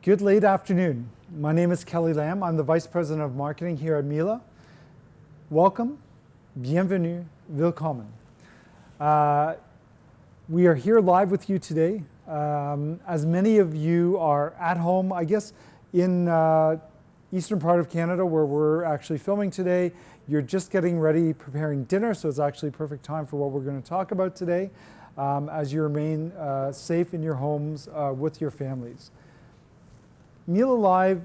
Good late afternoon. My name is Kelly Lamb. I'm the Vice President of Marketing here at Miele. Welcome, bienvenue, willkommen. We are here live with you today. As many of you are at home, I guess, in eastern part of Canada where we're actually filming today, you're just getting ready, preparing dinner, so it's actually perfect time for what we're going to talk about today as you remain safe in your homes with your families. Miele Live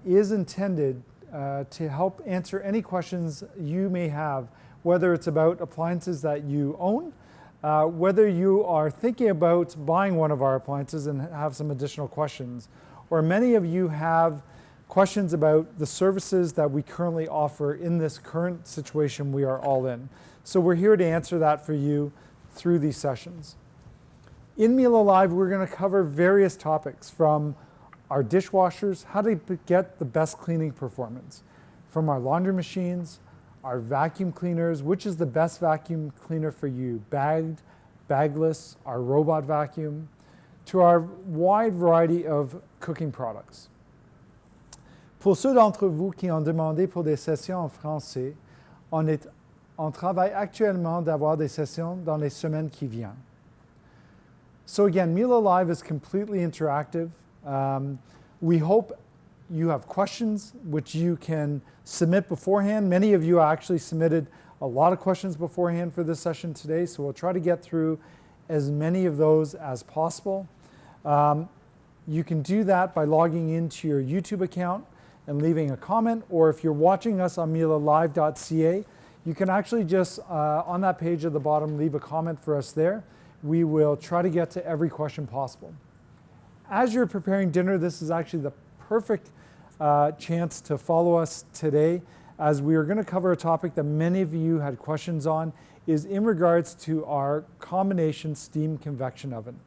is intended to help answer any questions you may have, whether it's about appliances that you own, whether you are thinking about buying one of our appliances and have some additional questions, or many of you have questions about the services that we currently offer in this current situation we are all in. So we're here to answer that for you through these sessions. In Miele Live, we're going to cover various topics from our dishwashers, how to get the best cleaning performance, from our laundry machines, our vacuum cleaners, which is the best vacuum cleaner for you, bagged, bagless, our robot vacuum, to our wide variety of cooking products. Pour ceux d'entre vous qui ont demandé pour des sessions en français, on travaille actuellement d'avoir des sessions dans les semaines qui viennent. So again, Miele Live is completely interactive. We hope you have questions which you can submit beforehand. Many of you actually submitted a lot of questions beforehand for this session today, so we'll try to get through as many of those as possible. You can do that by logging into your YouTube account and leaving a comment, or if you're watching us on mielelive.ca, you can actually just, on that page at the bottom, leave a comment for us there. We will try to get to every question possible. As you're preparing dinner, this is actually the perfect chance to follow us today, as we are going to cover a topic that many of you had questions on, is in regards to our combination steam convection oven.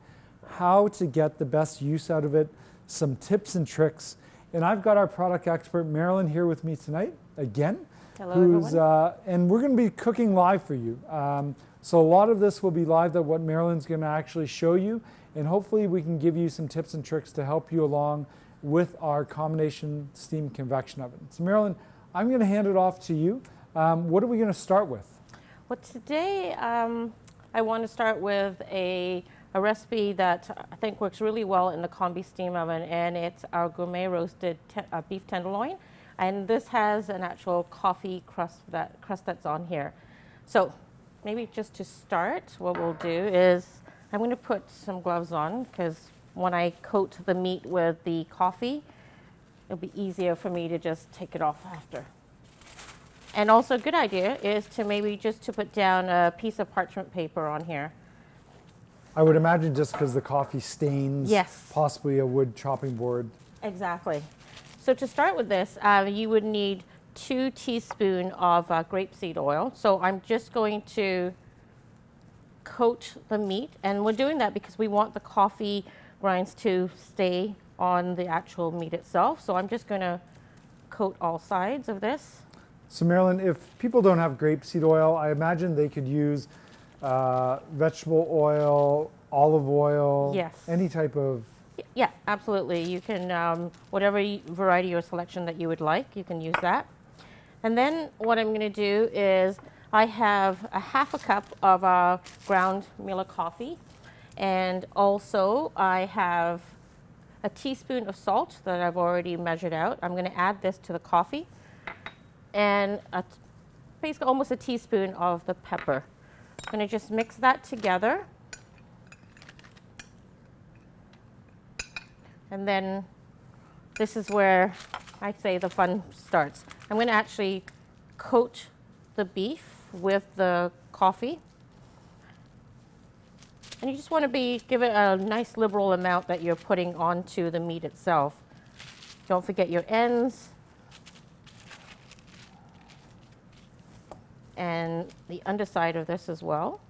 How to get the best use out of it, some tips and tricks. And I've got our product expert, Marilyn, here with me tonight, again. Hello, everyone. And we're going to be cooking live for you. So a lot of this will be live, that what Marilyn's going to actually show you. And hopefully we can give you some tips and tricks to help you along with our combination steam convection oven. So Marilyn, I'm going to hand it off to you. What are we going to start with? Well, today I want to start with a recipe that I think works really well in the Combi steam oven, and it's our gourmet roasted beef tenderloin. And this has an actual coffee crust that's on here. So maybe just to start, what we'll do is I'm going to put some gloves on, because when I coat the meat with the coffee, it'll be easier for me to just take it off after. And also a good idea is to maybe just to put down a piece of parchment paper on here. I would imagine just because the coffee stains, yes, possibly a wood chopping board. Exactly. So to start with this, you would need 2 teaspoons of grapeseed oil. So I'm just going to coat the meat, and we're doing that because we want the coffee grinds to stay on the actual meat itself. So I'm just going to coat all sides of this. So Marilyn, if people don't have grapeseed oil, I imagine they could use vegetable oil, olive oil, yes, any type of... Yeah, absolutely. You can, whatever variety or selection that you would like, you can use that. And then what I'm going to do is I have a half a cup of ground Miele coffee, and also I have a teaspoon of salt that I've already measured out. I'm going to add this to the coffee, and basically almost a teaspoon of the pepper. I'm going to just mix that together, and then this is where I say the fun starts. I'm going to actually coat the beef with the coffee, and you just want to give it a nice liberal amount that you're putting onto the meat itself. Don't forget your ends and the underside of this as well.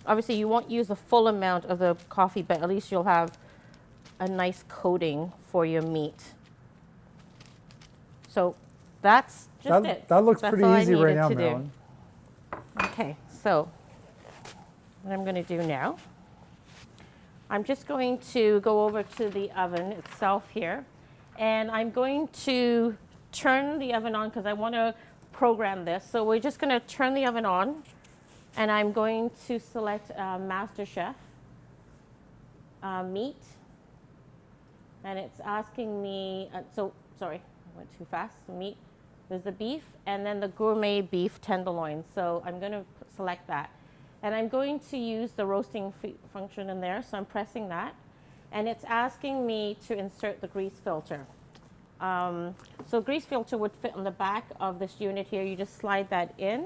Obviously you won't use the full amount of the coffee, but at least you'll have a nice coating for your meat. So that's just it. That looks that's pretty easy right now, Marilyn. Okay, so what I'm going to do now I'm just going to go over to the oven itself here, and I'm going to turn the oven on because I want to program this. So we're just going to turn the oven on, and I'm going to select Master Chef meat, and it's asking me, sorry, I went too fast. Meat, there's the beef, and then the gourmet beef tenderloin. So I'm going to select that. And I'm going to use the roasting function in there, so I'm pressing that. And it's asking me to insert the grease filter. So grease filter would fit on the back of this unit here. You just slide that in,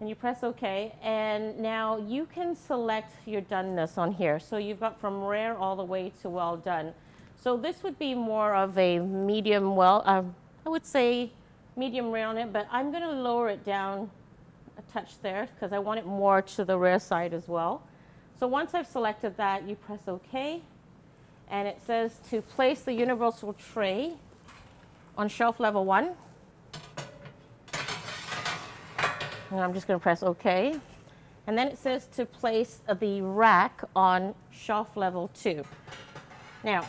and you press OK. And now you can select your doneness on here. So you've got from rare all the way to well done. So this would be more of a medium well, I would say medium rare on it, but I'm going to lower it down a touch there because I want it more to the rare side as well. So once I've selected that, you press OK, and it says to place the universal tray on shelf level 1. And I'm just going to press OK. And then it says to place the rack on shelf level 2. Now,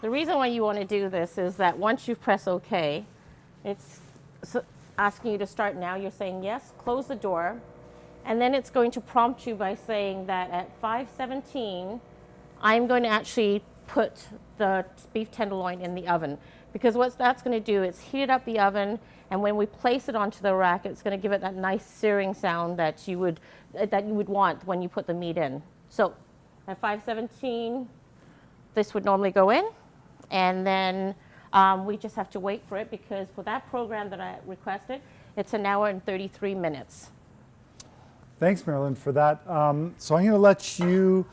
the reason why you want to do this is that once you press OK, it's asking you to start now. You're saying yes, close the door, and then it's going to prompt you by saying that at 5:17, I'm going to actually put the beef tenderloin in the oven, because what that's going to do is heat up the oven, and when we place it onto the rack, it's going to give it that nice searing sound that you would want when you put the meat in. So at 5:17, this would normally go in, and then we just have to wait for it, because for that program that I requested, it's 1 hour and 33 minutes. Thanks, Marilyn, for that. So I'm going to let you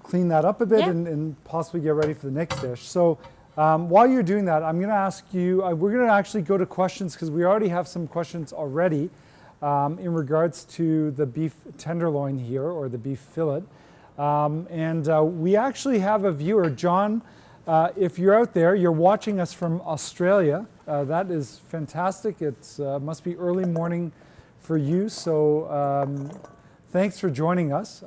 clean that up a bit, Yeah. and possibly get ready for the next dish. So while you're doing that, I'm going to ask you, we're going to actually go to questions, because we already have some questions already in regards to the beef tenderloin here, or the beef fillet. We actually have a viewer, John. If you're out there, you're watching us from Australia. That is fantastic. It must be early morning for you, so thanks for joining us.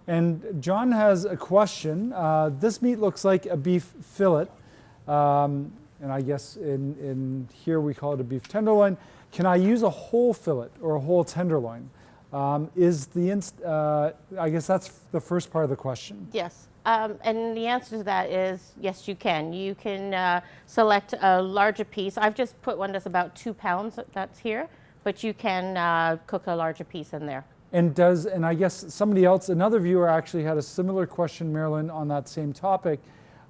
And John has a question. This meat looks like a beef fillet, and I guess in here we call it a beef tenderloin. Can I use a whole fillet or a whole tenderloin? I guess that's the first part of the question. Yes. And the answer to that is yes, you can. You can select a larger piece. I've just put one that's about 2 pounds that's here, but you can cook a larger piece in there. And I guess somebody else, another viewer actually had a similar question, Marilyn, on that same topic.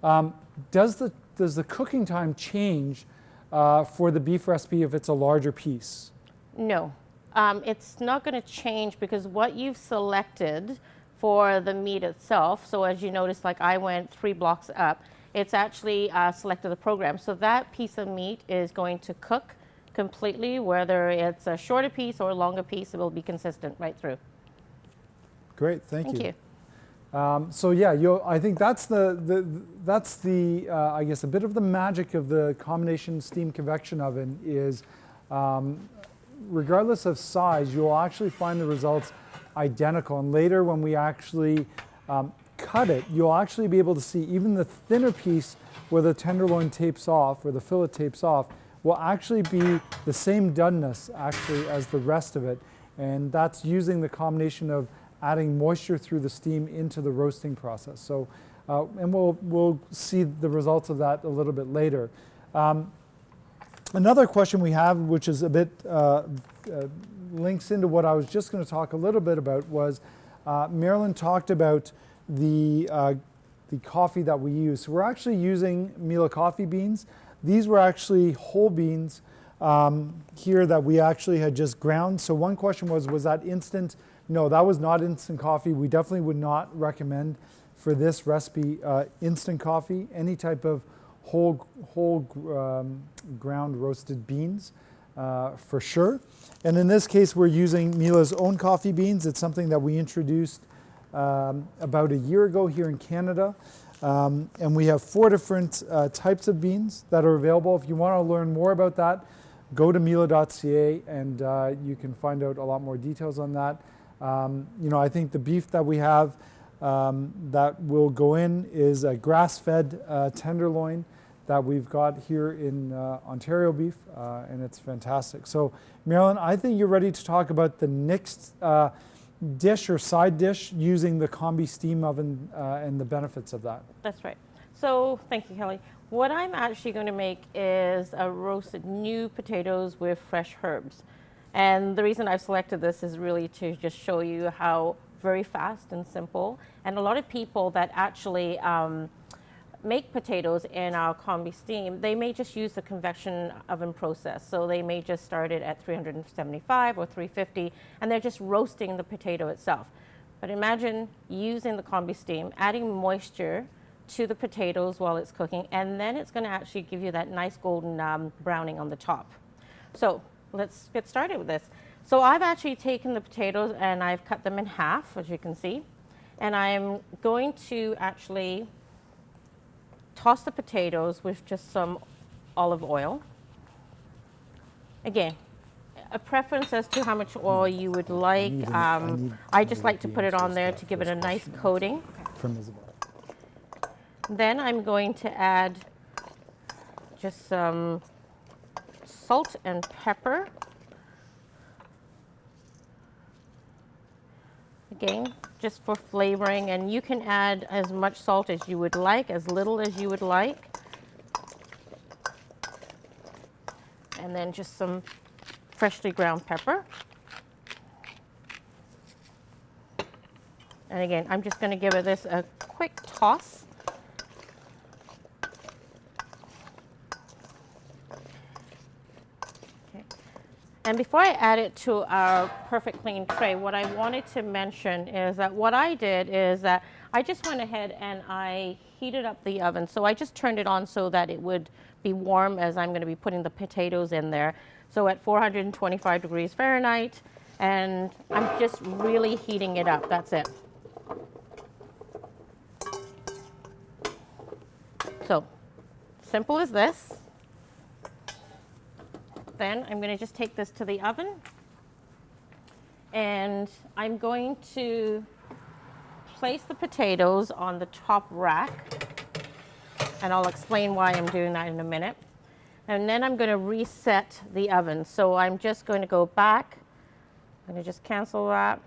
Does the cooking time change for the beef recipe if it's a larger piece? No, it's not going to change, because what you've selected for the meat itself, so as you notice, like I went 3 blocks up, it's actually selected the program. So that piece of meat is going to cook completely, whether it's a shorter piece or a longer piece, it will be consistent right through. Great, thank you. Thank you. So yeah, I think that's the I guess a bit of the magic of the combination steam convection oven is, regardless of size, you'll actually find the results identical. And later, when we actually cut it, you'll actually be able to see even the thinner piece where the tenderloin tapes off, where the fillet tapes off, will actually be the same doneness actually as the rest of it. And that's using the combination of adding moisture through the steam into the roasting process. So, and we'll see the results of that a little bit later. Another question we have, which is a bit links into what I was just going to talk a little bit about, was Marilyn talked about the coffee that we use. So we're actually using Miele coffee beans. These were actually whole beans here that we actually had just ground. So one question was that instant? No, that was not instant coffee. We definitely would not recommend for this recipe instant coffee. Any type of whole ground roasted beans for sure. And in this case, we're using Miele's own coffee beans. It's something that we introduced about a year ago here in Canada. And we have 4 different types of beans that are available. If you want to learn more about that, go to miele.ca, and you can find out a lot more details on that. I think the beef that we have that will go in is a grass-fed tenderloin that we've got here in Ontario beef, and it's fantastic. So, Marilyn, I think you're ready to talk about the next dish or side dish using the Combi steam oven and the benefits of that. That's right. So, thank you, Kelly. What I'm actually going to make is a roasted new potatoes with fresh herbs. And the reason I've selected this is really to just show you how very fast and simple. And a lot of people that actually make potatoes in our Combi steam, they may just use the convection oven process. So they may just start it at 375 or 350, and they're just roasting the potato itself. But imagine using the Combi steam, adding moisture to the potatoes while it's cooking, and then it's going to actually give you that nice golden browning on the top. So let's get started with this. So I've actually taken the potatoes and I've cut them in half, as you can see, and I'm going to actually toss the potatoes with just some olive oil. Again, a preference as to how much oil you would like. I just like to put it on there to give it a nice coating. From Isabel. Then I'm going to add just some salt and pepper. Again, just for flavoring, and you can add as much salt as you would like, as little as you would like. And then just some freshly ground pepper. And again, I'm just going to give this a quick toss. And before I add it to our perfect clean tray, what I wanted to mention is that what I did is that I just went ahead and I heated up the oven. So I just turned it on so that it would be warm as I'm going to be putting the potatoes in there. So at 425 degrees Fahrenheit, and I'm just really heating it up. That's it. So simple as this. Then I'm going to just take this to the oven, and I'm going to place the potatoes on the top rack, and I'll explain why I'm doing that in a minute. And then I'm going to reset the oven. So I'm just going to go back. I'm going to just cancel that.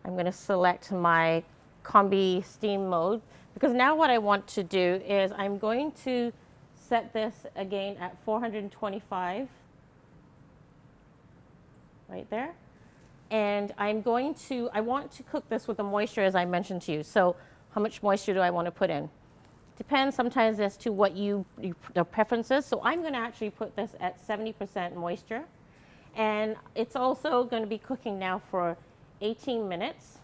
I'm going to select my Combi steam mode, because now what I want to do is I'm going to set this again at 425, right there. And I want to cook this with the moisture as I mentioned to you. So how much moisture do I want to put in? Depends sometimes as to what your preference is. So I'm going to actually put this at 70% moisture. And it's also going to be cooking now for 18 minutes.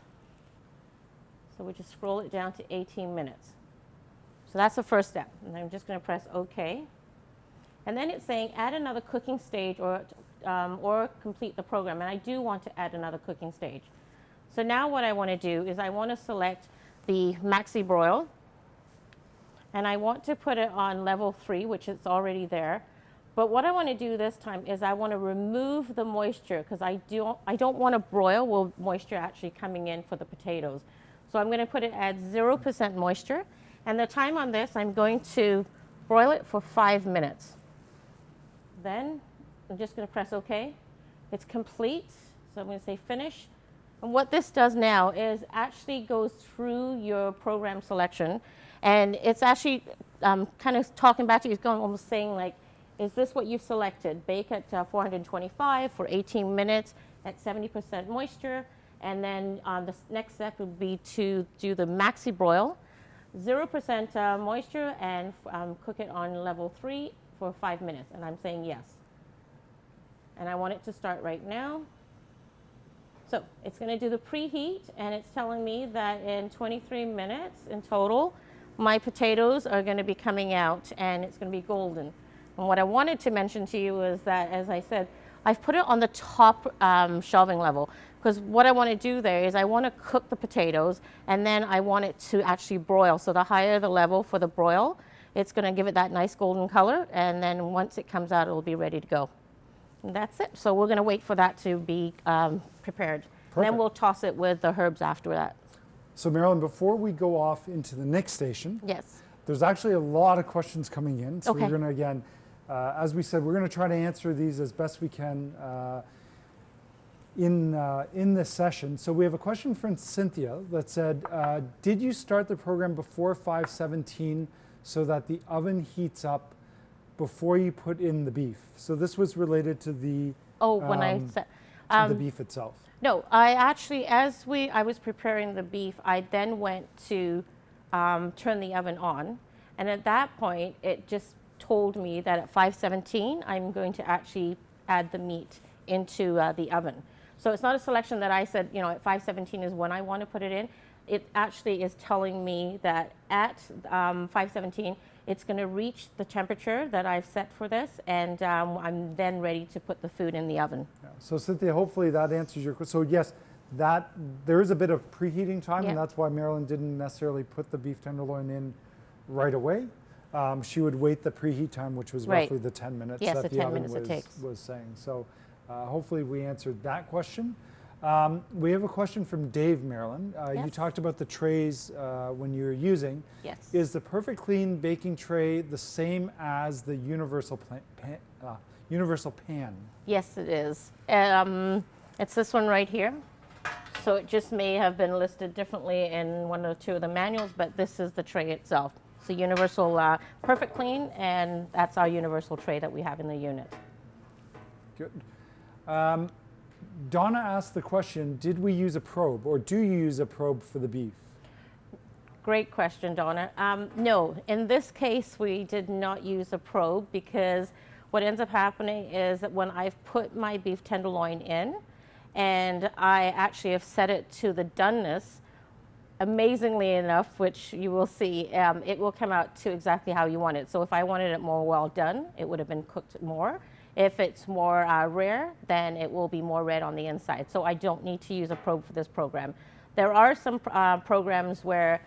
So we just scroll it down to 18 minutes. So that's the first step, and I'm just going to press OK. And then it's saying add another cooking stage or complete the program, and I do want to add another cooking stage. So now what I want to do is I want to select the Maxi Broil, and I want to put it on level 3, which is already there. But what I want to do this time is I want to remove the moisture, because I don't want to broil with moisture actually coming in for the potatoes. So I'm going to put it at 0% moisture. And the time on this, I'm going to broil it for 5 minutes. Then I'm just going to press OK. It's complete, so I'm going to say finish. And what this does now is actually goes through your program selection, and it's actually kind of talking back to you. It's going almost saying like, is this what you've selected? Bake at 425 for 18 minutes at 70% moisture, and then the next step would be to do the Maxi Broil. 0% moisture, and cook it on level 3 for 5 minutes, and I'm saying yes. And I want it to start right now. So it's going to do the preheat, and it's telling me that in 23 minutes in total, my potatoes are going to be coming out, and it's going to be golden. And what I wanted to mention to you is that, as I said, I've put it on the top shelving level, because what I want to do there is I want to cook the potatoes, and then I want it to actually broil. So the higher the level for the broil, it's going to give it that nice golden color, and then once it comes out, it'll be ready to go. And that's it. So we're going to wait for that to be prepared. And then we'll toss it with the herbs after that. So Marilyn, before we go off into the next station, Yes. there's actually a lot of questions coming in. So Okay. we're going to, again, as we said, we're going to try to answer these as best we can in this session. So we have a question from Cynthia that said, did you start the program before 517 so that the oven heats up before you put in the beef? So this was related to the When I said, the beef itself. no, I actually, I was preparing the beef, I then went to turn the oven on, and at that point, it just told me that at 517, I'm going to actually add the meat into the oven. So it's not a selection that I said, you know, at 517 is when I want to put it in. It actually is telling me that at 517, it's going to reach the temperature that I've set for this, and I'm then ready to put the food in the oven. Yeah. So Cynthia, hopefully that answers your question. So yes, that there is a bit of preheating time, Yeah. and that's why Marilyn didn't necessarily put the beef tenderloin in right away. She would wait the preheat time, which was Right. roughly the 10 minutes Yes, that the the 10 oven minutes it takes. was saying. So hopefully we answered that question. We have a question from Dave, Marilyn. You Yes. talked about the trays when you're using. Yes. Is the Perfect Clean baking tray the same as the universal pan? Yes, it is. It's this one right here. So it just may have been listed differently in one or two of the manuals, but this is the tray itself. It's a universal Perfect Clean, and that's our universal tray that we have in the unit. Good. Donna asked the question, did we use a probe, or do you use a probe for the beef? Great question, Donna. No, in this case, we did not use a probe, because what ends up happening is that when I've put my beef tenderloin in, and I actually have set it to the doneness, amazingly enough, which you will see, it will come out to exactly how you want it. So if I wanted it more well done, it would have been cooked more. If it's more rare, then it will be more red on the inside. So I don't need to use a probe for this program. There are some programs where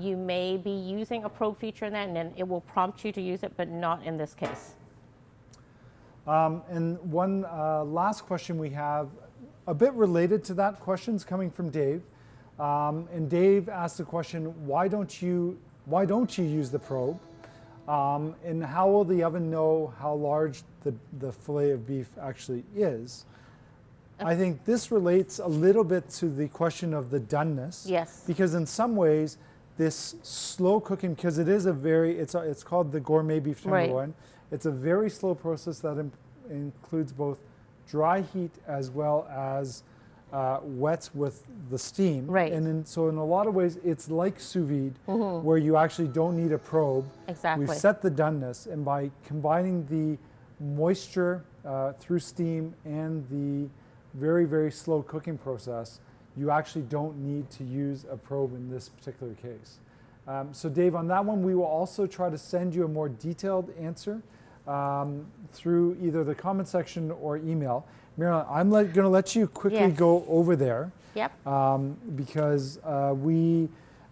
you may be using a probe feature in that, and then it will prompt you to use it, but not in this case. And one last question we have, a bit related to that, question's coming from Dave. And Dave asked the question, why don't you use the probe? And how will the oven know how large the fillet of beef actually is? I think this relates a little bit to the question of the doneness. Yes. Because in some ways, this slow cooking, because it is it's called the gourmet beef tenderloin. Right. It's a very slow process that includes both dry heat as well as wets with the steam. Right. And so in a lot of ways, it's like sous vide, where you actually don't need a probe. Exactly. We've set the doneness, and by combining the moisture through steam and the very, very slow cooking process, you actually don't need to use a probe in this particular case. So Dave, on that one, we will also try to send you a more detailed answer through either the comment section or email. Marilyn, I'm going to let you quickly go over there. Yep. Because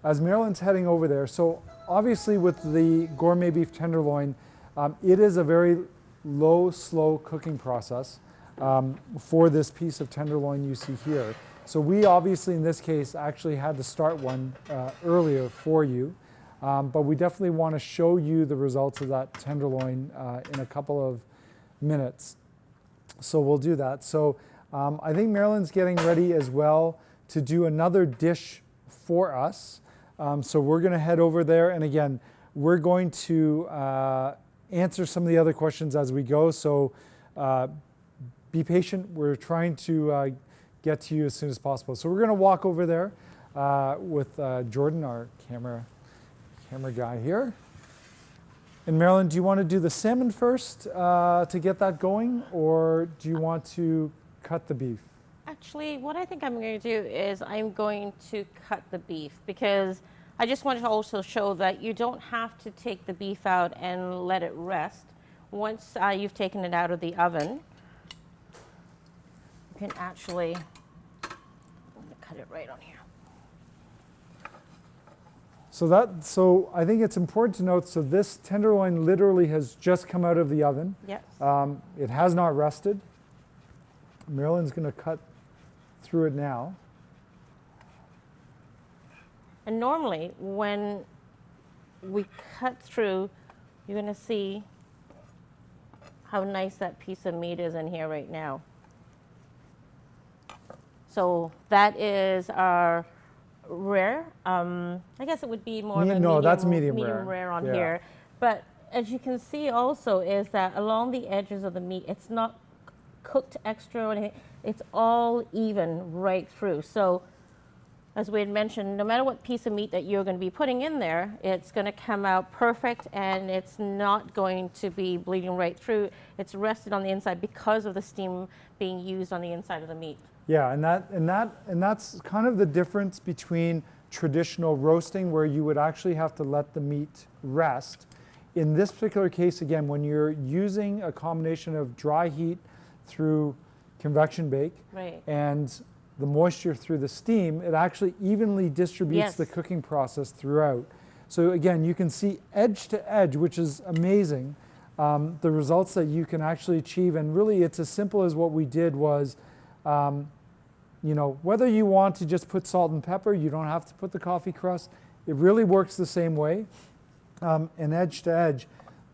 as Marilyn's heading over there, so obviously with the gourmet beef tenderloin, it is a very low, slow cooking process for this piece of tenderloin you see here. So we obviously in this case actually had to start one earlier for you, but we definitely want to show you the results of that tenderloin in a couple of minutes. So we'll do that. So I think Marilyn's getting ready as well to do another dish for us. So we're going to head over there. And again, we're going to answer some of the other questions as we go. So be patient. We're trying to get to you as soon as possible. So we're going to walk over there with Jordan, our camera guy here. And Marilyn, do you want to do the salmon first to get that going, or do you want to cut the beef? Actually, what I think I'm going to do is I'm going to cut the beef, because I just wanted to also show that you don't have to take the beef out and let it rest. Once you've taken it out of the oven, you can actually, I'm going to cut it right on here. So I think it's important to note, so this tenderloin literally has just come out of the oven. Yes. It has not rested. Marilyn's going to cut through it now. And normally when we cut through, you're going to see how nice that piece of meat is in here right now. So that is our rare. I guess it would be more of a No, medium, that's medium rare on Yeah. here. But as you can see also is that along the edges of the meat, it's not cooked extra or anything. It's all even right through. So as we had mentioned, no matter what piece of meat that you're going to be putting in there, it's going to come out perfect, and it's not going to be bleeding right through. It's rested on the inside because of the steam being used on the inside of the meat. Yeah, and that's kind of the difference between traditional roasting, where you would actually have to let the meat rest. In this particular case, again, when you're using a combination of dry heat through convection bake Right. and the moisture through the steam, it actually evenly distributes the cooking process throughout. So again, you can see edge to edge, which is amazing, the results that you can actually achieve. And really, it's as simple as what we did was, whether you want to just put salt and pepper, you don't have to put the coffee crust. It really works the same way. And edge to edge,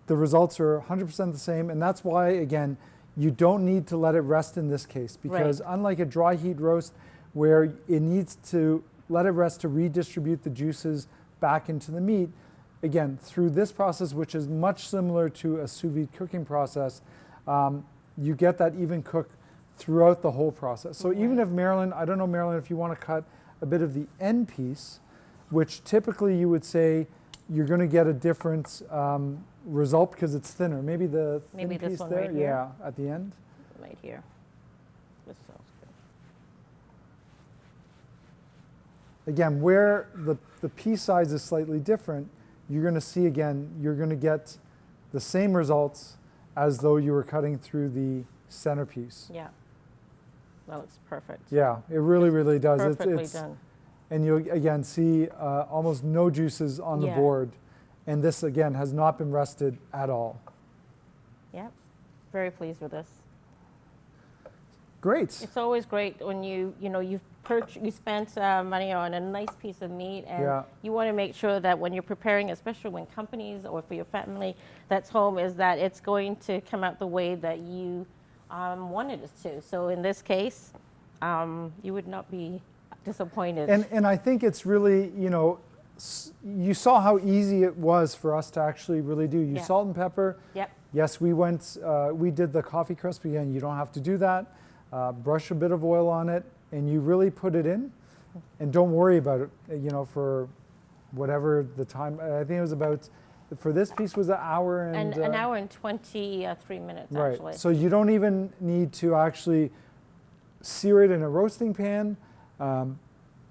the results are 100% the same. And that's why, again, you don't need to let it rest in this case, because unlike a dry heat roast where it needs to let it rest to redistribute the juices back into the meat, again, through this process, which is much similar to a sous vide cooking process, you get that even cook throughout the whole process. So even if Marilyn, I don't know, Marilyn, if you want to cut a bit of the end piece, which typically you would say you're going to get a different result because it's thinner. Maybe the thin Maybe this piece one there, right here? yeah, at the end. Right here. This sounds good. Again, where the piece size is slightly different, you're going to see again, you're going to get the same results as though you were cutting through the centerpiece. Yeah. That looks perfect. Yeah, it really, really does. Perfectly done. And you'll again see almost no juices on the board. And this again has not been rested at all. Yep. Very pleased with this. Great. It's always great when you spent money on a nice piece of meat, and you want to make sure that when you're preparing, especially when companies or for your family that's home, is that it's going to come out the way that you wanted it to. So in this case, you would not be disappointed. And I think it's really, you saw how easy it was for us to actually really do. You salt and pepper. Yep. Yes, we did the coffee crust again. You don't have to do that. Brush a bit of oil on it, and you really put it in, and don't worry about it. For whatever the time. I think it was about, for this piece was an hour and an hour and 23 minutes actually. Right. So you don't even need to actually sear it in a roasting pan.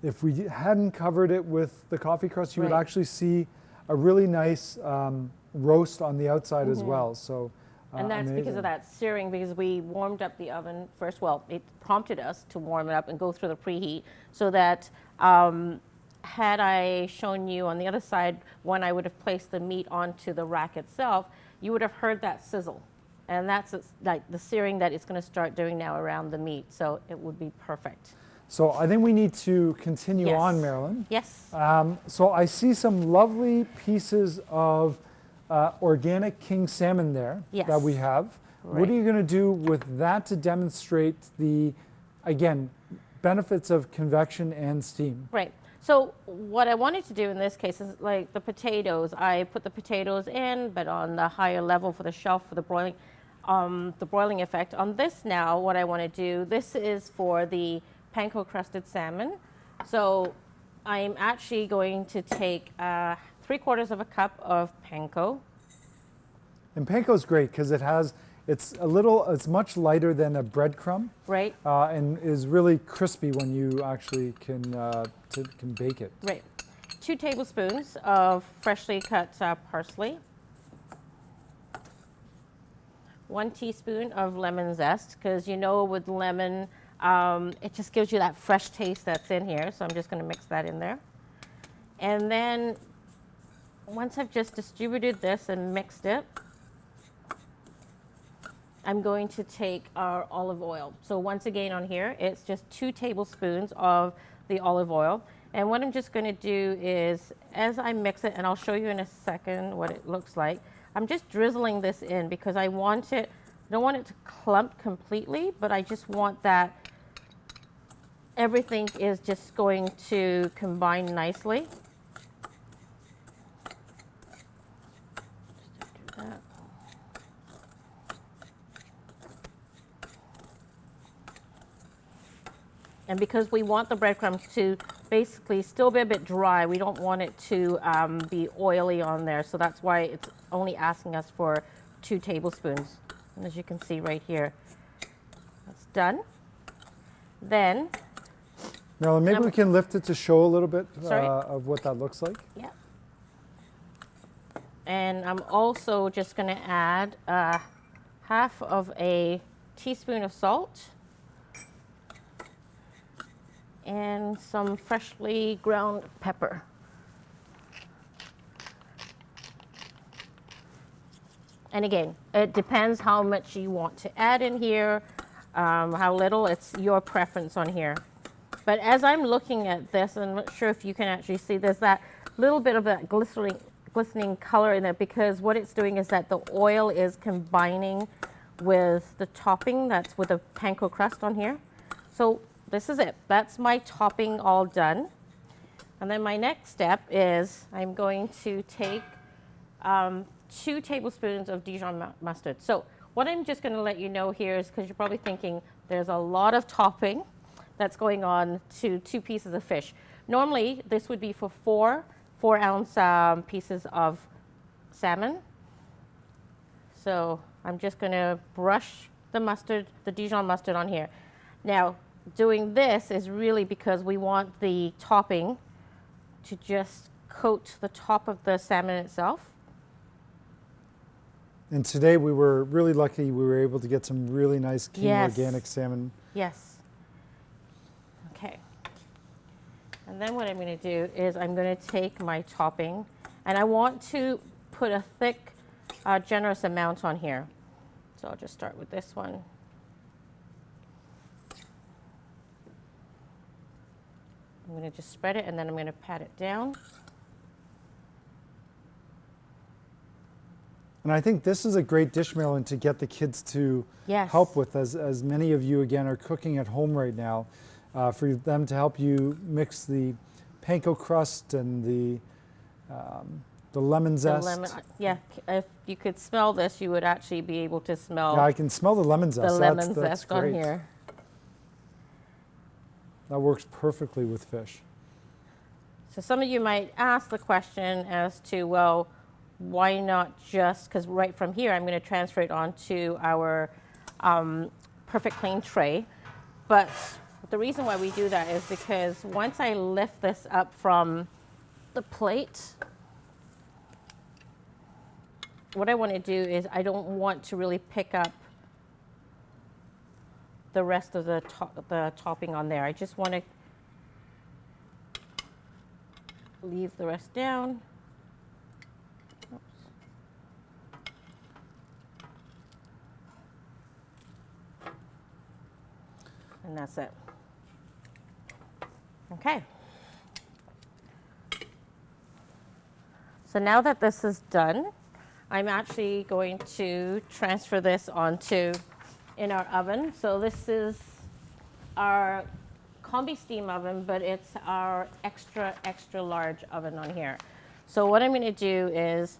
If we hadn't covered it with the coffee crust, you would actually see a really nice roast on the outside as well. So, and that's amazing. because of that searing, because we warmed up the oven first. Well, it prompted us to warm it up and go through the preheat, so that had I shown you on the other side when I would have placed the meat onto the rack itself, you would have heard that sizzle. And that's like the searing that it's going to start doing now around the meat. So it would be perfect. So I think we need to continue on, Marilyn. Yes. So I see some lovely pieces of organic king salmon there that we have. What are you going to do with that to demonstrate the, again, benefits of convection and steam? Right. So what I wanted to do in this case is like the potatoes. I put the potatoes in, but on the higher level for the shelf for the broiling effect. On this now, what I want to do, this is for the panko crusted salmon. So I'm actually going to take 3/4 of a cup of panko. And panko is great because it's much lighter than a breadcrumb. Right. And is really crispy when you actually can bake it. Right. 2 tablespoons of freshly cut parsley. 1 teaspoon of lemon zest, because with lemon, it just gives you that fresh taste that's in here. So I'm just going to mix that in there. And then once I've just distributed this and mixed it, I'm going to take our olive oil. So once again on here, it's just 2 tablespoons of the olive oil. And what I'm just going to do is, as I mix it, and I'll show you in a second what it looks like, I'm just drizzling this in because I want it, I don't want it to clump completely, but I just want that everything is just going to combine nicely. Just do that. And because we want the breadcrumbs to basically still be a bit dry, we don't want it to be oily on there. So that's why it's only asking us for 2 tablespoons. And as you can see right here, that's done. Then, Marilyn, maybe we can lift it to show a little bit Sorry? of what that looks like. yeah. And I'm also just going to add half of a teaspoon of salt and some freshly ground pepper. And again, it depends how much you want to add in here, how little, it's your preference on here. But as I'm looking at this, I'm not sure if you can actually see, there's that little bit of that glistening color in it, because what it's doing is that the oil is combining with the topping that's with the panko crust on here. So this is it. That's my topping all done. And then my next step is I'm going to take 2 tablespoons of Dijon mustard. So what I'm just going to let you know here is, because you're probably thinking there's a lot of topping that's going on to 2 pieces of fish. Normally, this would be for 4-ounce pieces of salmon. So I'm just going to brush the mustard, the Dijon mustard on here. Now, doing this is really because we want the topping to just coat the top of the salmon itself. And today we were really lucky. We were able to get some really nice King Yes. organic salmon. Yes. Okay. And then what I'm going to do is I'm going to take my topping, and I want to put a thick, generous amount on here. So I'll just start with this one. I'm going to just spread it, and then I'm going to pat it down. And I think this is a great dish, Marilyn, to get the kids to Yes. help with, as many of you, again, are cooking at home right now, for them to help you mix the panko crust and the lemon zest. Yeah, if you could smell this, you would actually be able to smell Yeah, I can smell the lemon zest. the lemon That's zest on great. here. That works perfectly with fish. So some of you might ask the question as to, well, why not just, because right from here I'm going to transfer it onto our perfect clean tray. But the reason why we do that is because once I lift this up from the plate, what I want to do is I don't want to really pick up the rest of the topping on there. I just want to leave the rest down. Oops. And that's it. Okay. So now that this is done, I'm actually going to transfer this onto in our oven. So this is our combi steam oven, but it's our extra large oven on here. So what I'm going to do is,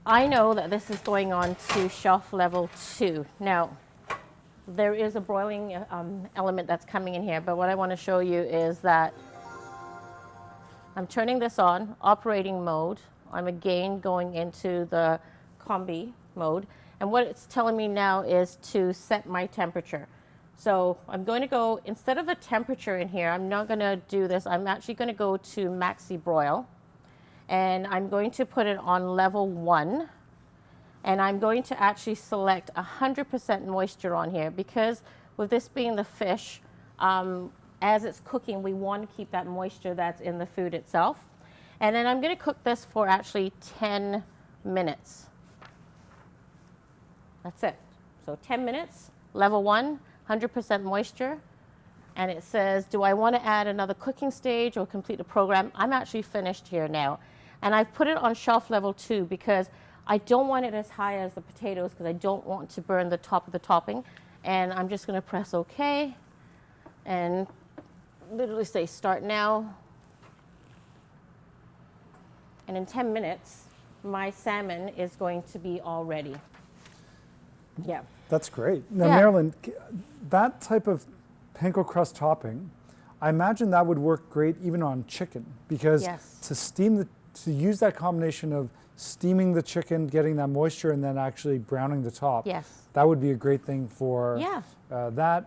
I know that this is going on to shelf level 2. Now, there is a broiling element that's coming in here, but what I want to show you is that I'm turning this on, operating mode. I'm again going into the combi mode. And what it's telling me now is to set my temperature. So I'm going to go, instead of a temperature in here, I'm not going to do this. I'm actually going to go to maxi broil. And I'm going to put it on level 1. And I'm going to actually select 100% moisture on here, because with this being the fish, as it's cooking, we want to keep that moisture that's in the food itself. And then I'm going to cook this for actually 10 minutes. That's it. So 10 minutes, level 1, 100% moisture. and it says, do I want to add another cooking stage or complete the program? I'm actually finished here now. And I've put it on shelf level 2 because I don't want it as high as the potatoes because I don't want to burn the top of the topping. And I'm just going to press OK and literally say start now. And in 10 minutes, my salmon is going to be all ready. Yeah. That's great. Now, Yeah. Marilyn, that type of panko crust topping, I imagine that would work great even on chicken because Yes. to use that combination of steaming the chicken, getting that moisture, and then actually browning the top. Yes. That would be a great thing for Yeah. that.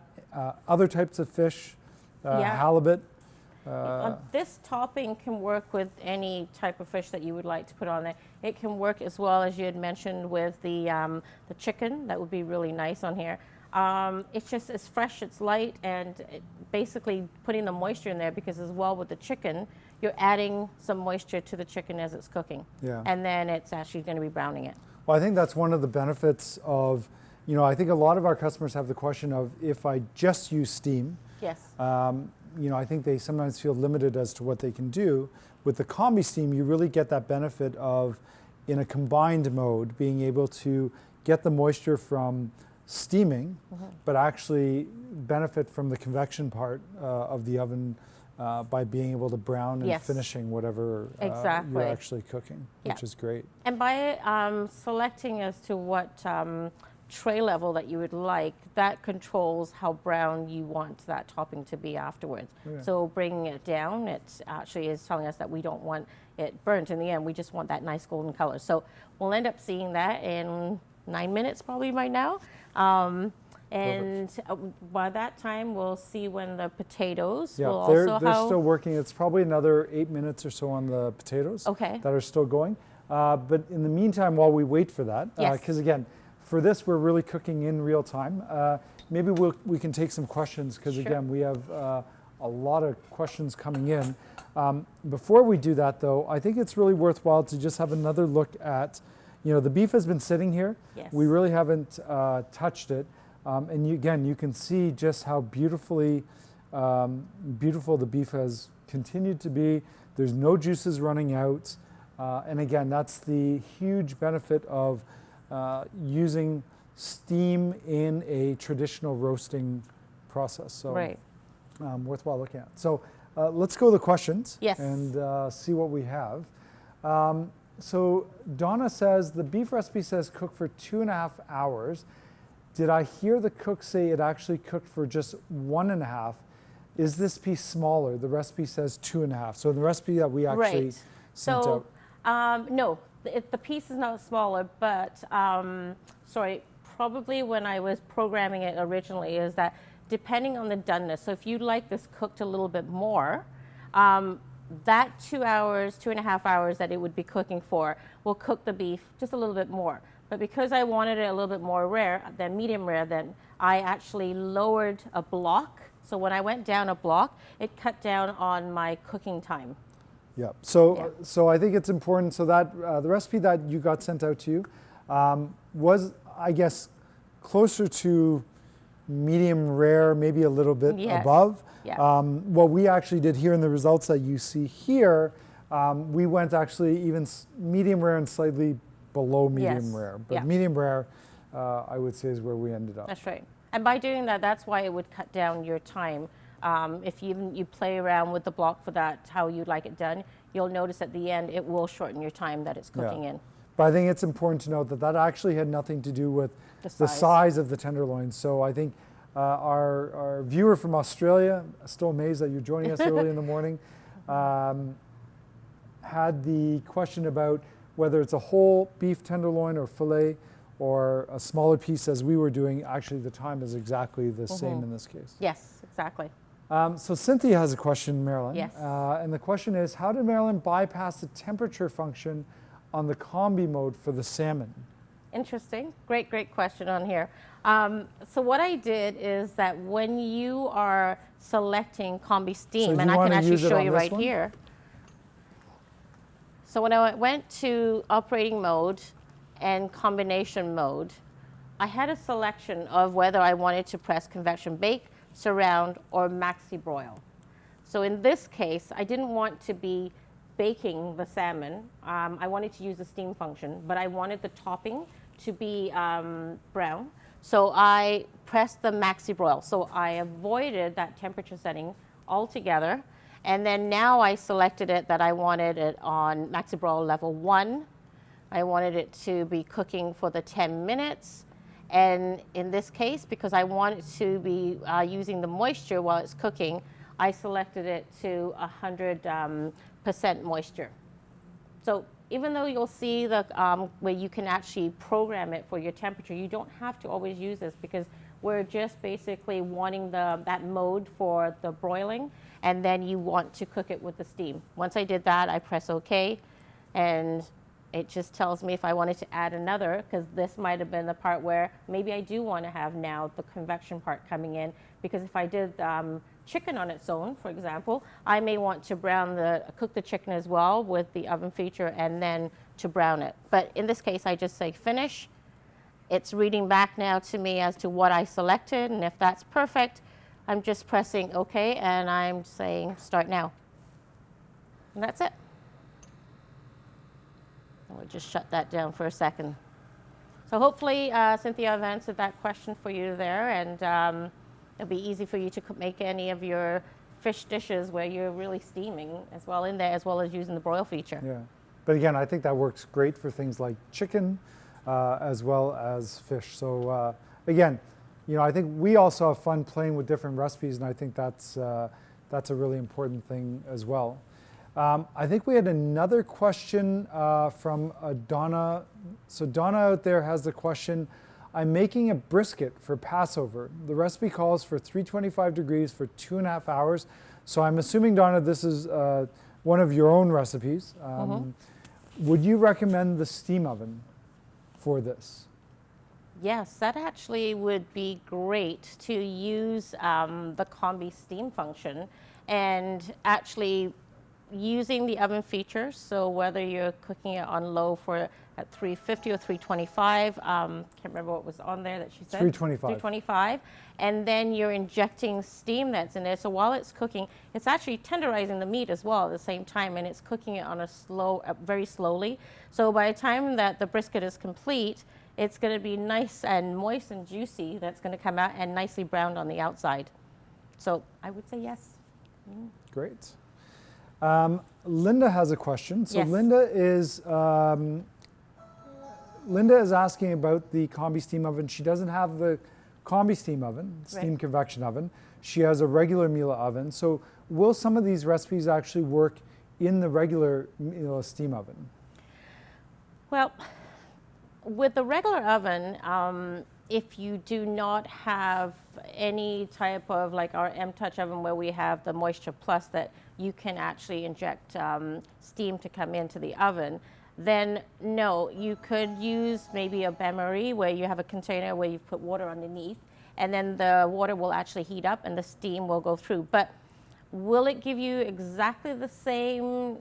Other types of fish, Yeah. halibut. This topping can work with any type of fish that you would like to put on there. It can work as well as you had mentioned with the chicken. That would be really nice on here. It's fresh, it's light, and basically putting the moisture in there because as well with the chicken, you're adding some moisture to the chicken as it's cooking. Yeah. And then it's actually going to be browning it. Well, I think that's one of the benefits of, I think a lot of our customers have the question of if I just use steam, Yes. I think they sometimes feel limited as to what they can do. With the combi steam, you really get that benefit of, in a combined mode, being able to get the moisture from steaming, but actually benefit from the convection part of the oven by being able to brown and Yes. finishing whatever Exactly. you're actually cooking, Yeah. which is great. And by selecting as to what tray level that you would like, that controls how brown you want that topping to be afterwards. Yeah. So bringing it down, it actually is telling us that we don't want it burnt in the end. We just want that nice golden color. So we'll end up seeing that in 9 minutes probably right now. And by that time, we'll see when the potatoes Yeah, will they're also still working. It's probably another 8 minutes or so on the potatoes Okay. that are still going. But in the meantime, while we wait for that, Yes. because again, for this, we're really cooking in real time. Maybe we can take some questions because Sure. again, we have a lot of questions coming in. Before we do that though, I think it's really worthwhile to just have another look at, the beef has been sitting here. Yes. We really haven't touched it. And you can see just how beautiful the beef has continued to be. There's no juices running out. And again, that's the huge benefit of using steam in a traditional roasting process. So Right. worthwhile looking at. So let's go to the questions Yes. and see what we have. So Donna says, the beef recipe says cook for 2.5 hours. Did I hear the cook say it actually cooked for just 1.5? Is this piece smaller? The recipe says 2.5. So the recipe that we actually Right. sent So, out. no, the piece is not smaller, but probably when I was programming it originally is that depending on the doneness, so if you'd like this cooked a little bit more, that 2 hours, 2.5 hours that it would be cooking for will cook the beef just a little bit more. But because I wanted it a little bit more rare, than medium rare, then I actually lowered a block. So when I went down a block, it cut down on my cooking time. Yeah. So I think it's important. So that the recipe that you got sent out to you was, I guess, closer to medium rare, maybe a little bit Yes. above. Yeah. What we actually did here in the results that you see here, we went actually even medium rare and slightly below medium Yes. rare. But Yeah. medium rare, I would say, is where we ended up. That's right. And by doing that, that's why it would cut down your time. If you play around with the block for that, how you'd like it done, you'll notice at the end it will shorten your time that it's cooking in. But I think it's important to note that that actually had nothing to do with the size of the tenderloin. So I think our viewer from Australia, still amazed that you're joining us early in the morning, had the question about whether it's a whole beef tenderloin or fillet or a smaller piece as we were doing. Actually, the time is exactly the same in this case. Yes, exactly. So Cynthia has a question, Marilyn. Yes. And the question is, how did Marilyn bypass the temperature function on the combi mode for the salmon? Interesting. Great question on here. So what I did is that when you are selecting combi steam, So and I can actually show you right one? here. So when I went to operating mode and combination mode, I had a selection of whether I wanted to press convection bake, surround, or maxi broil. So in this case, I didn't want to be baking the salmon. I wanted to use the steam function, but I wanted the topping to be brown. So I pressed the maxi broil. So I avoided that temperature setting altogether. And then now I selected it that I wanted it on maxi broil level 1. I wanted it to be cooking for the 10 minutes. And in this case, because I want it to be using the moisture while it's cooking, I selected it to 100% moisture. So even though you'll see the, where you can actually program it for your temperature, you don't have to always use this because we're just basically wanting that mode for the broiling, and then you want to cook it with the steam. Once I did that, I press OK, and it just tells me if I wanted to add another, because this might have been the part where maybe I do want to have now the convection part coming in, because if I did chicken on its own, for example, I may want to cook the chicken as well with the oven feature and then to brown it. But in this case, I just say finish. It's reading back now to me as to what I selected, and if that's perfect, I'm just pressing OK, and I'm saying start now. And that's it. We'll just shut that down for a second. So hopefully, Cynthia, I've answered that question for you there, and it'll be easy for you to make any of your fish dishes where you're really steaming as well in there, as well as using the broil feature. Yeah, but again, I think that works great for things like chicken as well as fish. So again, you know, I think we also have fun playing with different recipes, and I think that's a really important thing as well. I think we had another question from Donna. So Donna out there has the question, I'm making a brisket for Passover. The recipe calls for 325 degrees for 2.5 hours. So I'm assuming, Donna, this is one of your own recipes. Would you recommend the steam oven for this? Yes, that actually would be great to use the Combi steam function and actually using the oven feature. So whether you're cooking it on low at 350 or 325, can't remember what was on there that she said. 325. 325, and then you're injecting steam that's in there. So while it's cooking, it's actually tenderizing the meat as well at the same time, and it's cooking it on very slowly. So by the time that the brisket is complete, it's going to be nice and moist and juicy. That's going to come out and nicely browned on the outside. So I would say yes. Great. Linda has a question. So yes. Linda is asking about the Combi steam oven. She doesn't have the Combi steam oven, steam convection oven. She has a regular Miele oven. So will some of these recipes actually work in the regular Miele steam oven? Well, with the regular oven, if you do not have any type of like our M-Touch oven where we have the Moisture Plus that you can actually inject steam to come into the oven, then no, you could use maybe a bain-marie where you have a container where you put water underneath, and then the water will actually heat up and the steam will go through. But will it give you exactly the same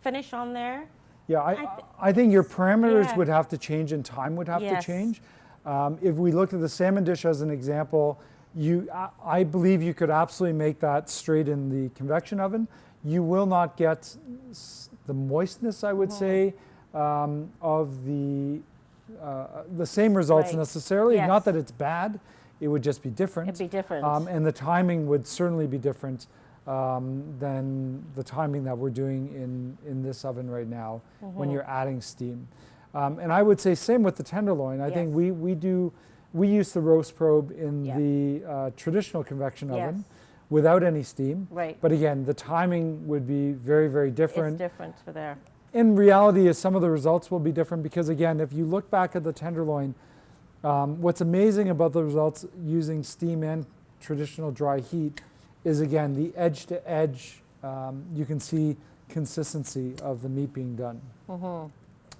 finish on there? Yeah, I think your parameters would have to change and time would have to change. If we look at the salmon dish as an example, I believe you could absolutely make that straight in the convection oven. You will not get the moistness, I would say, of the same results necessarily. Yes. Not that it's bad, it would just be different. It'd be different. And the timing would certainly be different than the timing that we're doing in this oven right now when you're adding steam. And I would say same with the tenderloin. I think we use the roast probe in the traditional convection oven without any steam. Right. But again, the timing would be very, very different. It's different for there. In reality, some of the results will be different because again, if you look back at the tenderloin, what's amazing about the results using steam and traditional dry heat is again, the edge to edge, you can see consistency of the meat being done.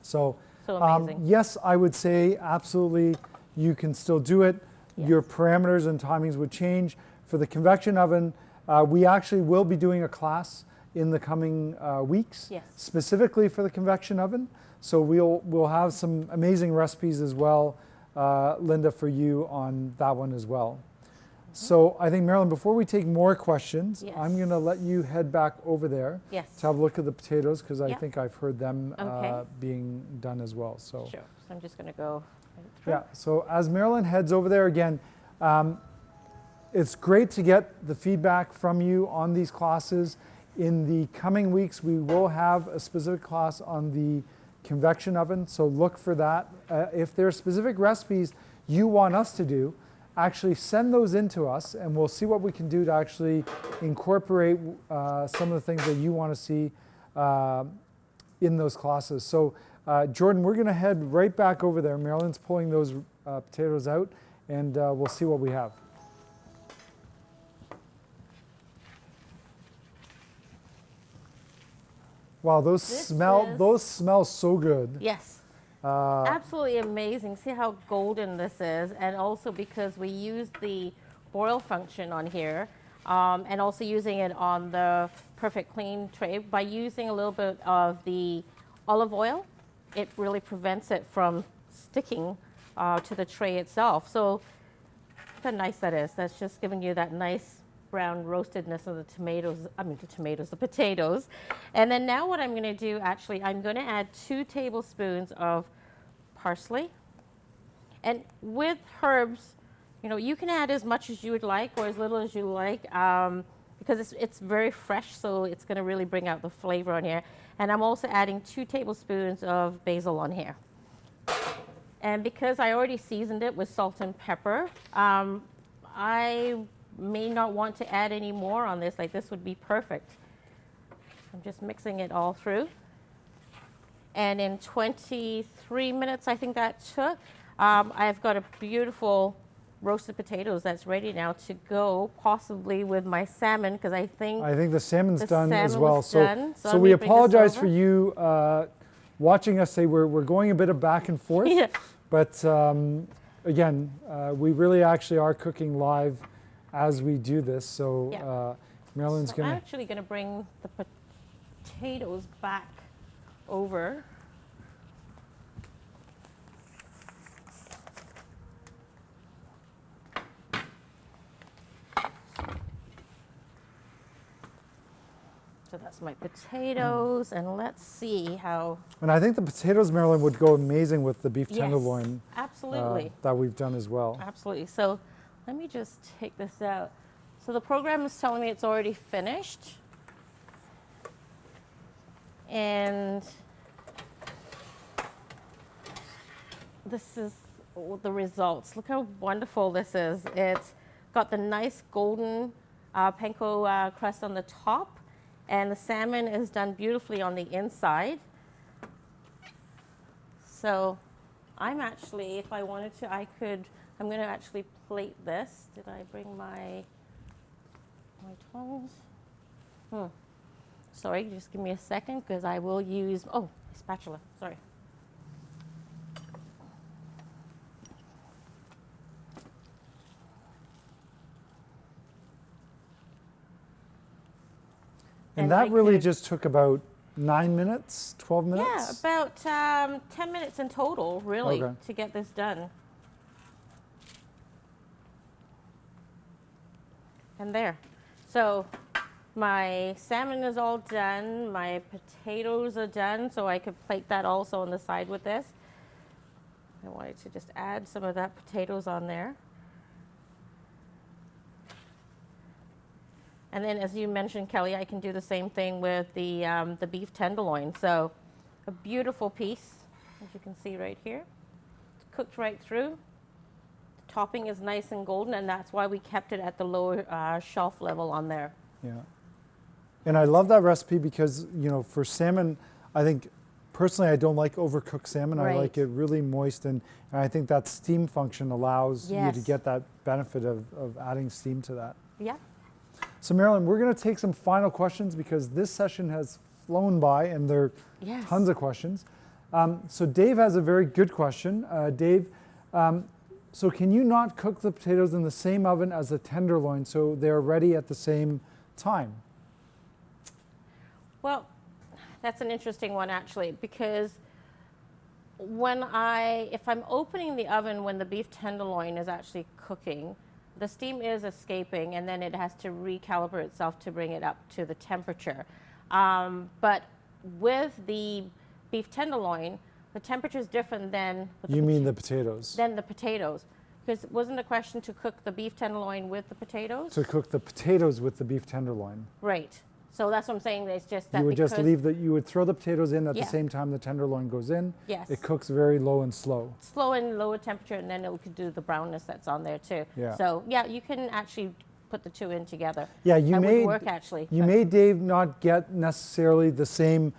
So amazing. Yes, I would say absolutely you can still do it. Your parameters and timings would change. For the convection oven, we actually will be doing a class in the coming weeks, specifically for the convection oven. So we'll have some amazing recipes as well, Linda, for you on that one as well. So I think, Marilyn, before we take more questions, Yes. I'm going to let you head back over there Yes. to have a look at the potatoes, because I Yep. think I've heard them Okay. being done as well. So Sure. So I'm just going to go right through. yeah. So as Marilyn heads over there again, it's great to get the feedback from you on these classes. In the coming weeks, we will have a specific class on the convection oven, so look for that. If there are specific recipes you want us to do, actually send those in to us, and we'll see what we can do to actually incorporate some of the things that you want to see in those classes. So Jordan, we're going to head right back over there. Marilyn's pulling those potatoes out, and we'll see what we have. Wow, those smell so good. Yes. Absolutely amazing. See how golden this is, and also because we use the boil function on here, and also using it on the perfect clean tray. By using a little bit of the olive oil, it really prevents it from sticking to the tray itself. So look how nice that is. That's just giving you that nice brown roastedness of the potatoes. And then now what I'm going to do, actually, I'm going to add 2 tablespoons of parsley. And with herbs, you know, you can add as much as you would like or as little as you like, because it's very fresh, so it's going to really bring out the flavor on here. And I'm also adding 2 tablespoons of basil on here. And because I already seasoned it with salt and pepper, I may not want to add any more on this. Like, this would be perfect. I'm just mixing it all through. And in 23 minutes, I think that took, I've got a beautiful roasted potatoes that's ready now to go, possibly with my salmon, because I think the salmon's done as salmon well. was done. So we apologize for over. you watching us say we're going a bit of back and forth. Yeah. But again, we really actually are cooking live as we do this. So Yeah. Marilyn's So going I'm to... actually going to bring the potatoes back over. So that's my potatoes, and let's see how... And I think the potatoes, Marilyn, would go amazing with the beef Yes, tenderloin absolutely. that we've done as well. Absolutely. So let me just take this out. So the program is telling me it's already finished. And this is the results. Look how wonderful this is. It's got the nice golden panko crust on the top, and the salmon is done beautifully on the inside. So I'm actually, if I wanted to, I'm going to actually plate this. Did I bring my tongs? Sorry, just give me a second, because I will use, spatula, sorry. And that really just took about 9 minutes, 12 minutes? Yeah, about 10 minutes in total, really, to get this done. And there. So my salmon is all done. My potatoes are done, so I could plate that also on the side with this. I wanted to just add some of that potatoes on there. And then, as you mentioned, Kelly, I can do the same thing with the beef tenderloin. So a beautiful piece, as you can see right here. It's cooked right through. The topping is nice and golden, and that's why we kept it at the lower shelf level on there. Yeah. And I love that recipe because, you know, for salmon, I think, personally, I don't like overcooked salmon. Right. I like it really moist, and I think that steam function allows you to get that benefit of adding steam to that. Yeah. So Marilyn, we're going to take some final questions because this session has flown by and there are tons of questions. So Dave has a very good question. Dave, so can you not cook the potatoes in the same oven as the tenderloin so they're ready at the same time? Well, that's an interesting one, actually, because if I'm opening the oven when the beef tenderloin is actually cooking, the steam is escaping, and then it has to recalibrate itself to bring it up to the temperature. But with the beef tenderloin, the temperature is different than You mean the potatoes? than the potatoes. Because wasn't the question to cook the beef tenderloin with the potatoes? To cook the potatoes with the beef tenderloin. Right. So that's what I'm saying. It's just that You would just because- leave you would throw the potatoes in at the Yeah. same time the tenderloin goes in. Yes. It cooks very low and slow. slow and lower temperature, and then it could do the brownness that's on there too. Yeah. So yeah, you can actually put the two in together. Yeah, you that may would work actually. You but- may, Dave, not get necessarily the same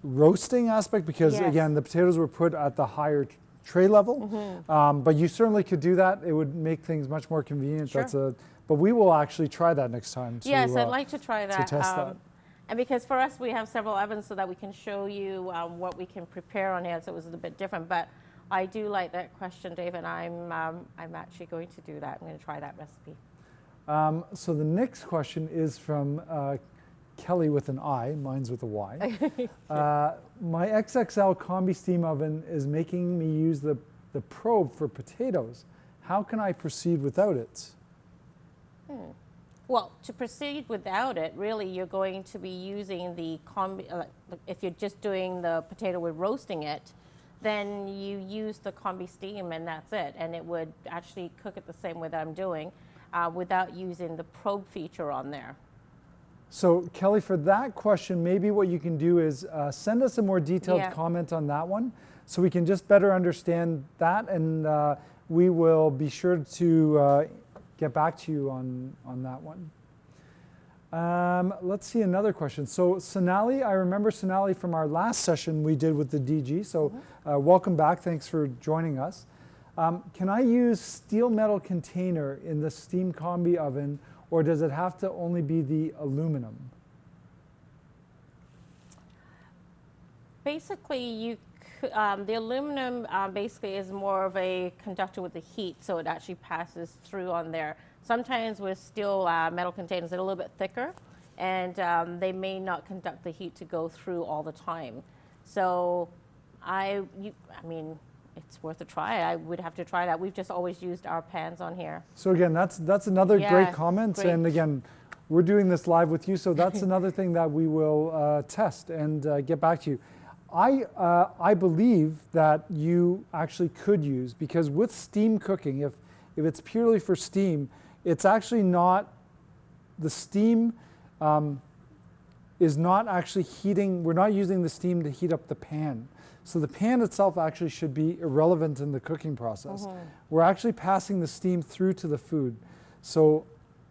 roasting aspect because Yes. again, the potatoes were put at the higher tray level. Mm-hmm. But you certainly could do that. It would make things much more convenient. Sure. But we will actually try that next time. Yes, I'd like to try that. test that. And because for us, we have several ovens so that we can show you what we can prepare on here. So it was a bit different, but I do like that question, Dave, and I'm actually going to do that. I'm going to try that recipe. So the next question is from Kelly with an I, mine's with a Y. My XXL combi steam oven is making me use the probe for potatoes. How can I proceed without it? Well, to proceed without it, really, you're going to be using the combi. If you're just doing the potato with roasting it, then you use the combi steam, and that's it. And it would actually cook it the same way that I'm doing, without using the probe feature on there. So Kelly, for that question, maybe what you can do is send us a more detailed Yeah. comment on that one, so we can just better understand that, and we will be sure to get back to you on that one. Let's see another question. So Sonali, I remember Sonali from our last session we did with the DG, so welcome back, thanks for joining us. Can I use steel metal container in the Steam-Combi oven, or does it have to only be the aluminum? Basically, the aluminum basically is more of a conductor with the heat, so it actually passes through on there. Sometimes with steel metal containers, they're a little bit thicker, and they may not conduct the heat to go through all the time. So, I mean, it's worth a try. I would have to try that. We've just always used our pans on here. So again, that's another Yeah, great comment, great. and again, we're doing this live with you, so that's another thing that we will test and get back to you. I believe that you actually could use, because with steam cooking, if it's purely for steam, it's actually not, the steam is not actually heating, we're not using the steam to heat up the pan. So the pan itself actually should be irrelevant in the cooking process. We're actually passing the steam through to the food. So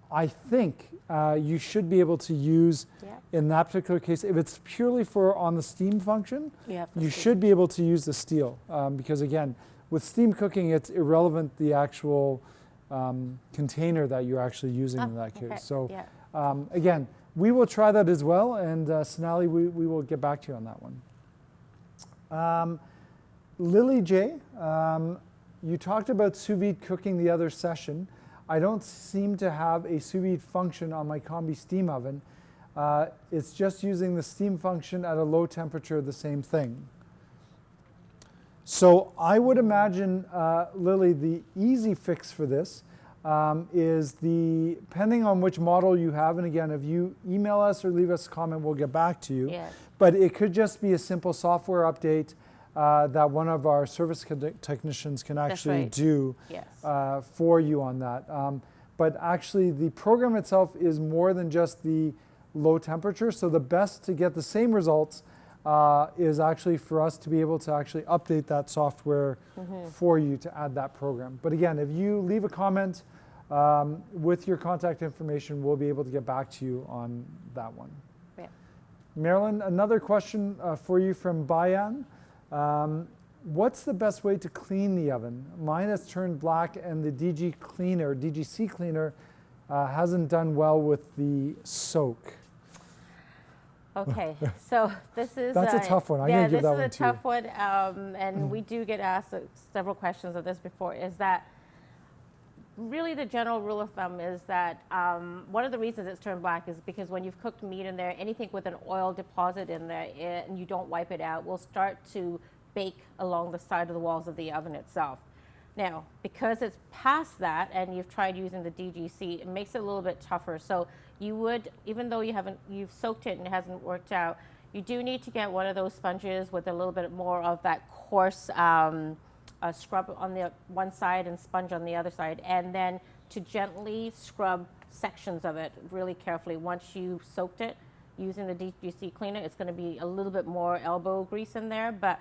I think you should be able to use, in that particular case, if it's purely for on the steam function, you should be able to use the steel. Because again, with steam cooking, it's irrelevant the actual container that you're actually using in that case. Okay. So Yeah. again, we will try that as well, and Sonali, we will get back to you on that one. Lily J, you talked about sous vide cooking the other session. I don't seem to have a sous vide function on my combi steam oven. It's just using the steam function at a low temperature, the same thing. So I would imagine, Lily, the easy fix for this is depending on which model you have, and again, if you email us or leave us a comment, we'll get back to you. Yes. But it could just be a simple software update that one of our service technicians can actually right. do Yes. for you on that. But actually, the program itself is more than just the low temperature. So the best to get the same results is actually for us to be able to actually update that software for you to add that program. But again, if you leave a comment with your contact information, we'll be able to get back to you on that one. Yeah. Marilyn, another question for you from Bayan. What's the best way to clean the oven? Mine has turned black, and the DGC cleaner hasn't done well with the soak. Okay, so this is That's a tough one. I'm gonna give that one this is to a you. tough one, and we do get asked several questions of this before. Is that really the general rule of thumb is that one of the reasons it's turned black is because when you've cooked meat in there, anything with an oil deposit in there and you don't wipe it out will start to bake along the side of the walls of the oven itself. Now, because it's past that and you've tried using the DGC, it makes it a little bit tougher. So you would, even though you've soaked it and it hasn't worked out, you do need to get one of those sponges with a little bit more of that coarse scrub on the one side and sponge on the other side, and then to gently scrub sections of it really carefully. Once you've soaked it using the DGC cleaner, it's going to be a little bit more elbow grease in there, but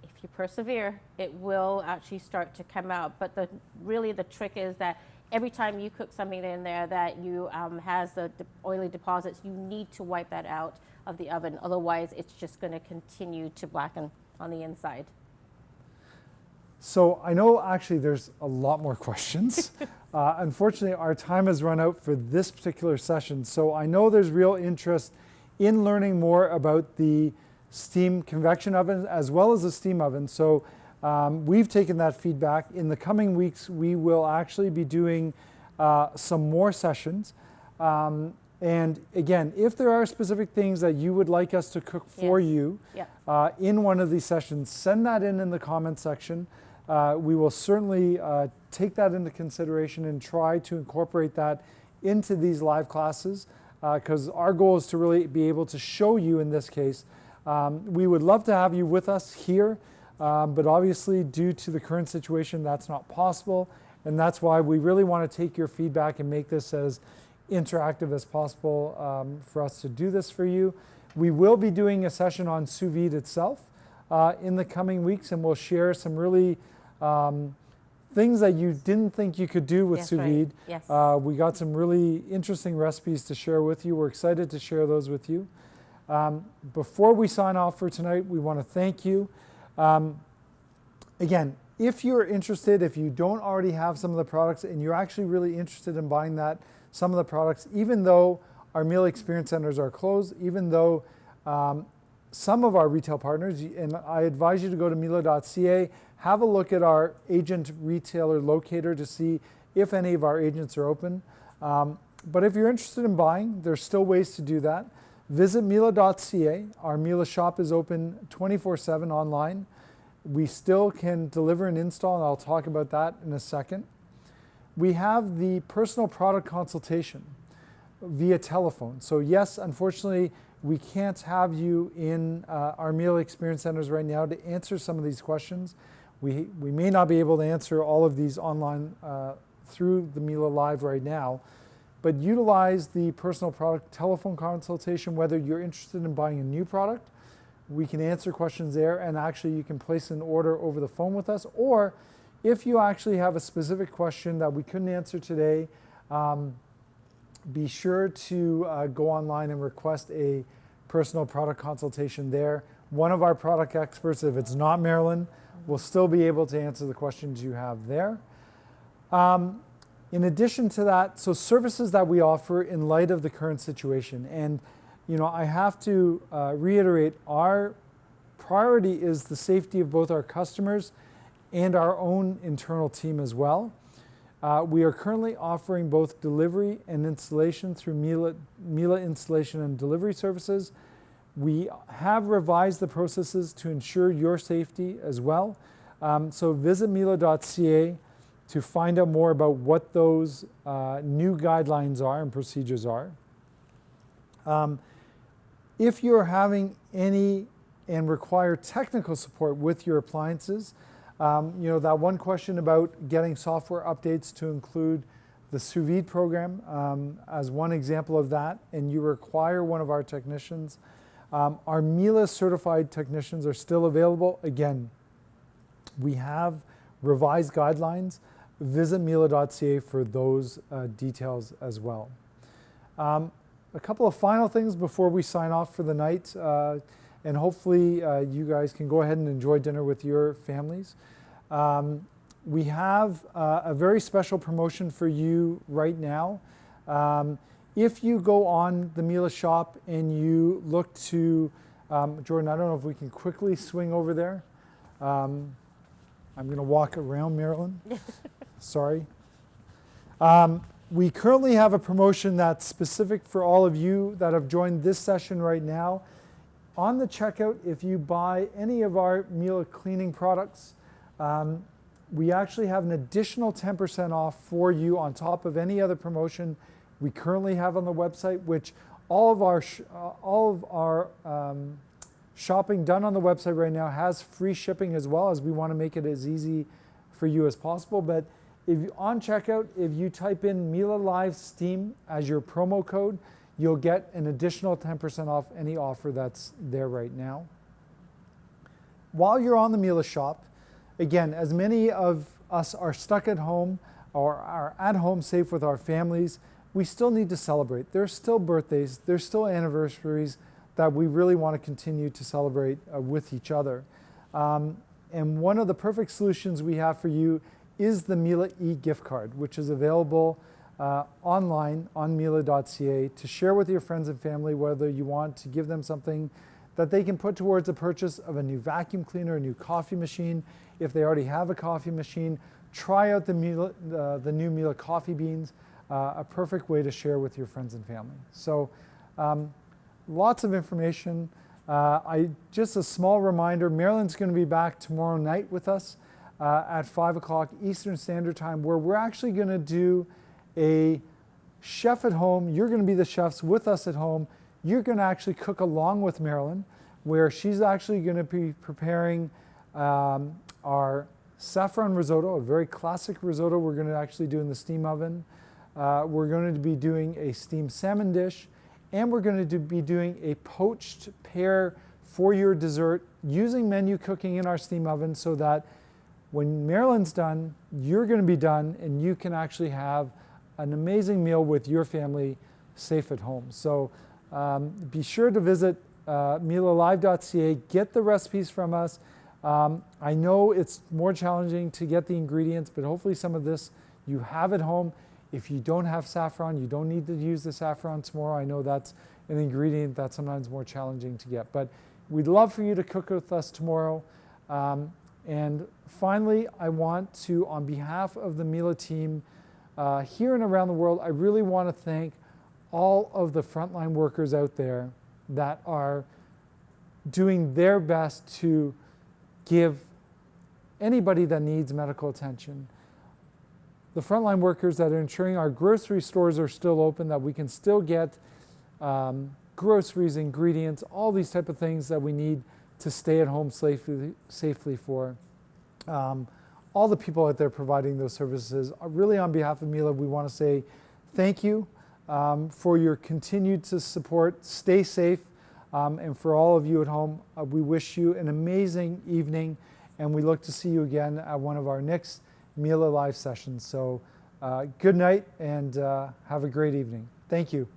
if you persevere, it will actually start to come out. But really the trick is that every time you cook something in there that you has the oily deposits, you need to wipe that out of the oven. Otherwise, it's just going to continue to blacken on the inside. So I know actually there's a lot more questions. Unfortunately, our time has run out for this particular session. So I know there's real interest in learning more about the steam convection oven as well as the steam oven. So we've taken that feedback. In the coming weeks, we will actually be doing some more sessions. And again, if there are specific things that you would like us to cook for you in one of these sessions, send that in the comment section. We will certainly take that into consideration and try to incorporate that into these live classes, because our goal is to really be able to show you in this case. We would love to have you with us here, but obviously due to the current situation, that's not possible. And that's why we really want to take your feedback and make this as interactive as possible for us to do this for you. We will be doing a session on sous vide itself in the coming weeks, and we'll share some really things that you didn't think you could do with sous vide. Yes. We got some really interesting recipes to share with you. We're excited to share those with you. Before we sign off for tonight, we want to thank you. Again, if you're interested, if you don't already have some of the products and you're actually really interested in buying some of the products, even though our Miele Experience Centers are closed, even though some of our retail partners, and I advise you to go to miele.ca, have a look at our agent retailer locator to see if any of our agents are open. But if you're interested in buying, there's still ways to do that. Visit miele.ca. Our Miele shop is open 24/7 online. We still can deliver and install, and I'll talk about that in a second. We have the personal product consultation via telephone. So yes, unfortunately, we can't have you in our Miele Experience Centers right now to answer some of these questions. We may not be able to answer all of these online through the Miele Live right now, but utilize the personal product telephone consultation, whether you're interested in buying a new product. We can answer questions there, and actually you can place an order over the phone with us, or if you actually have a specific question that we couldn't answer today, be sure to go online and request a personal product consultation there. One of our product experts, if it's not Marilyn, will still be able to answer the questions you have there. In addition to that, so services that we offer in light of the current situation. And I have to reiterate, our priority is the safety of both our customers and our own internal team as well. We are currently offering both delivery and installation through Miele Installation and Delivery Services. We have revised the processes to ensure your safety as well. So visit miele.ca to find out more about what those new guidelines are and procedures are. If you're having any and require technical support with your appliances, that one question about getting software updates to include the sous vide program as one example of that, and you require one of our technicians, our Miele certified technicians are still available. Again, we have revised guidelines. Visit miele.ca for those details as well. A couple of final things before we sign off for the night, and hopefully you guys can go ahead and enjoy dinner with your families. We have a very special promotion for you right now. If you go on the Miele shop and you look to, Jordan, I don't know if we can quickly swing over there. I'm going to walk around Marilyn. Sorry. We currently have a promotion that's specific for all of you that have joined this session right now. On the checkout, if you buy any of our Miele cleaning products, we actually have an additional 10% off for you on top of any other promotion we currently have on the website, which all of our shopping done on the website right now has free shipping as well, as we want to make it as easy for you as possible. But if you, on checkout, if you type in Miele Live Steam as your promo code, you'll get an additional 10% off any offer that's there right now. While you're on the Miele shop, again, as many of us are stuck at home or are at home safe with our families, we still need to celebrate. There's still birthdays, there's still anniversaries that we really want to continue to celebrate with each other. And one of the perfect solutions we have for you is the Miele e-gift card, which is available online on miele.ca to share with your friends and family, whether you want to give them something that they can put towards the purchase of a new vacuum cleaner, a new coffee machine. If they already have a coffee machine, try out the new Miele coffee beans, a perfect way to share with your friends and family. So lots of information. Just a small reminder, Marilyn's going to be back tomorrow night with us at 5 o'clock Eastern Standard Time, where we're actually going to do a chef at home. You're going to be the chefs with us at home. You're going to actually cook along with Marilyn, where she's actually going to be preparing our saffron risotto, a very classic risotto we're going to actually do in the steam oven. We're going to be doing a steamed salmon dish, and we're going to be doing a poached pear for your dessert using menu cooking in our steam oven, so that when Marilyn's done, you're going to be done and you can actually have an amazing meal with your family safe at home. So be sure to visit mieleLive.ca, get the recipes from us. I know it's more challenging to get the ingredients, but hopefully some of this you have at home. If you don't have saffron, you don't need to use the saffron tomorrow. I know that's an ingredient that's sometimes more challenging to get, but we'd love for you to cook with us tomorrow. And finally, I want to, on behalf of the Miele team here and around the world, I really want to thank all of the frontline workers out there that are doing their best to give anybody that needs medical attention. The frontline workers that are ensuring our grocery stores are still open, that we can still get groceries, ingredients, all these type of things that we need to stay at home safely for. All the people out there providing those services, really on behalf of Miele, we want to say thank you for your continued support. Stay safe, and for all of you at home, we wish you an amazing evening, and we look to see you again at one of our next Miele Live sessions. So good night, and have a great evening. Thank you.